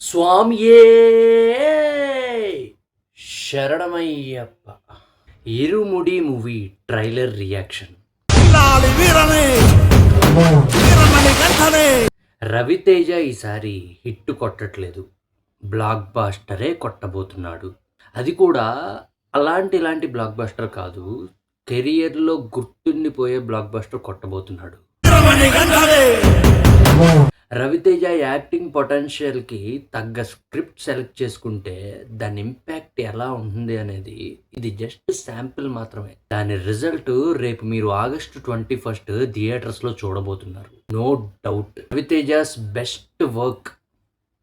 స్వామియే శరణమయ్యప్ప. ఇరుముడి movie trailer reaction. Raviteja ఈసారి హిట్ కొట్టట్లేదు, బ్లాక్ బాస్టరే కొట్టబోతున్నాడు. అది కూడా ఇలాంటి బ్లాక్ బాస్టర్ కాదు, కెరియర్లో గుర్తుండిపోయే బ్లాక్ బాస్టర్ కొట్టబోతున్నాడు. రవితేజ యాక్టింగ్ పొటెన్షియల్కి తగ్గ స్క్రిప్ట్ సెలెక్ట్ చేసుకుంటే దాని ఇంపాక్ట్ ఎలా ఉంటుంది అనేది ఇది జస్ట్ శాంపిల్ మాత్రమే. దాని రిజల్ట్ రేపు మీరు August 21 థియేటర్స్లో చూడబోతున్నారు. No doubt Ravi Teja's best work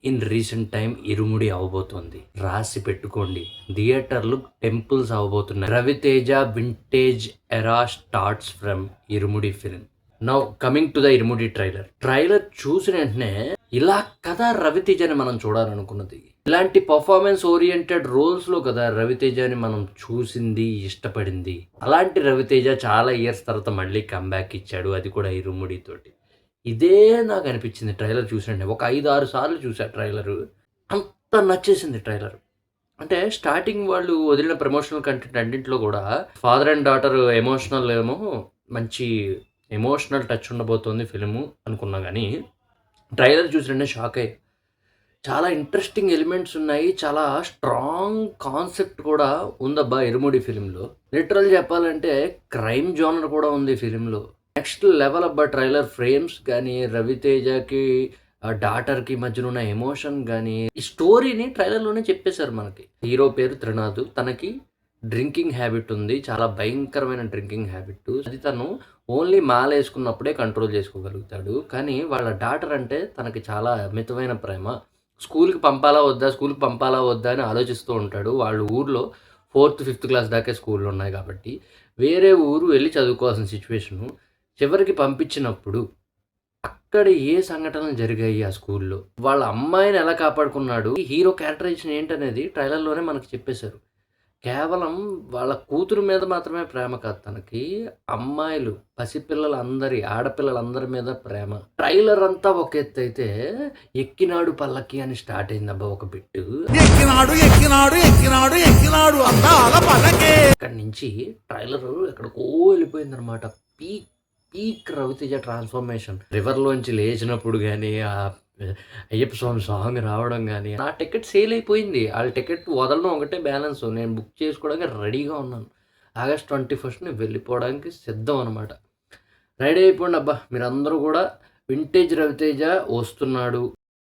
in recent time Irumudi అవబోతోంది. రాసి పెట్టుకోండి, థియేటర్లు టెంపుల్స్ అవబోతున్నాయి. Ravi Teja vintage era starts from Irumudi film. Now coming to the Irumudi trailer చూసిన వెంటనే ఇలా కదా రవితేజని మనం చూడాలనుకున్నది. ఇలాంటి పర్ఫార్మెన్స్ ఓరియంటెడ్ రోల్స్లో కదా రవితేజని మనం చూసింది, ఇష్టపడింది. అలాంటి రవితేజ చాలా ఇయర్స్ తర్వాత మళ్ళీ కంబ్యాక్ ఇచ్చాడు, అది కూడా ఇరుముడి తోటి. ఇదే నాకు అనిపించింది ట్రైలర్ చూసినండి. ఒక 5-6 సార్లు చూసా ట్రైలరు. అంత నచ్చేసింది ట్రైలర్. అంటే స్టార్టింగ్ వాళ్ళు వదిలిన ప్రమోషనల్ కంటెంట్ అన్నింటిలో కూడా ఫాదర్ అండ్ డాటర్ ఎమోషనల్ ఏమో మంచి ఎమోషనల్ టచ్ ఉండబోతోంది ఫిలిము అనుకున్నా, కానీ ట్రైలర్ చూసినంటే షాక్ అయ్యి. చాలా ఇంట్రెస్టింగ్ ఎలిమెంట్స్ ఉన్నాయి, చాలా స్ట్రాంగ్ కాన్సెప్ట్ కూడా ఉందబ్బా ఇరుముడి ఫిలింలో. లిటరల్ చెప్పాలంటే క్రైమ్ జోనర్ కూడా ఉంది ఫిలింలో. నెక్స్ట్ లెవెల్ అబ్బా ట్రైలర్ ఫ్రేమ్స్ కానీ, రవితేజకి డాటర్కి మధ్యన ఉన్న ఎమోషన్ కానీ, ఈ స్టోరీని ట్రైలర్లోనే చెప్పేశారు మనకి. హీరో పేరు త్రినాథ్, తనకి డ్రింకింగ్ హ్యాబిట్ ఉంది, చాలా భయంకరమైన డ్రింకింగ్ హ్యాబిట్. అది తను ఓన్లీ మాల వేసుకున్నప్పుడే కంట్రోల్ చేసుకోగలుగుతాడు. కానీ వాళ్ళ డాటర్ అంటే తనకి చాలా అమితమైన ప్రేమ. స్కూల్కి పంపాలా వద్దా అని ఆలోచిస్తూ ఉంటాడు. వాళ్ళ ఊర్లో 4th 5th క్లాస్ దాకే స్కూళ్ళు ఉన్నాయి కాబట్టి వేరే ఊరు వెళ్ళి చదువుకోవాల్సిన సిచ్యువేషను. చివరికి పంపించినప్పుడు అక్కడ ఏ సంఘటనలు జరిగాయి ఆ స్కూల్లో, వాళ్ళ అమ్మాయిని ఎలా కాపాడుకున్నాడు, ఈ హీరో క్యారెక్టరైజేషన్ ఏంటనేది ట్రైలర్లోనే మనకు చెప్పేశారు. కేవలం వాళ్ళ కూతురు మీద మాత్రమే ప్రేమ కాదు తనకి, అమ్మాయిలు, పసిపిల్లలందరి, ఆడపిల్లలందరి మీద ప్రేమ. ట్రైలర్ అంతా ఒక ఎత్తు అయితే, ఎక్కినాడు పల్లకి అని స్టార్ట్ అయిందబ్బా ఒక బిట్టు. అక్కడి నుంచి ట్రైలర్ ఎక్కడికో వెళ్ళిపోయింది అనమాట. Peak Raviteja transformation. రివర్లోంచి లేచినప్పుడు కానీ, ఆ అయ్యప్ప స్వామి సాంగ్ రావడం కానీ, నా టికెట్ సేల్ అయిపోయింది. వాళ్ళ టికెట్ వదలడం ఒకటే బ్యాలెన్స్. నేను బుక్ చేసుకోవడానికి రెడీగా ఉన్నాను. August 21 వెళ్ళిపోవడానికి సిద్ధం అనమాట. రెడీ అయిపోండి అబ్బా మీరందరూ కూడా. వింటేజ్ రవితేజ వస్తున్నాడు.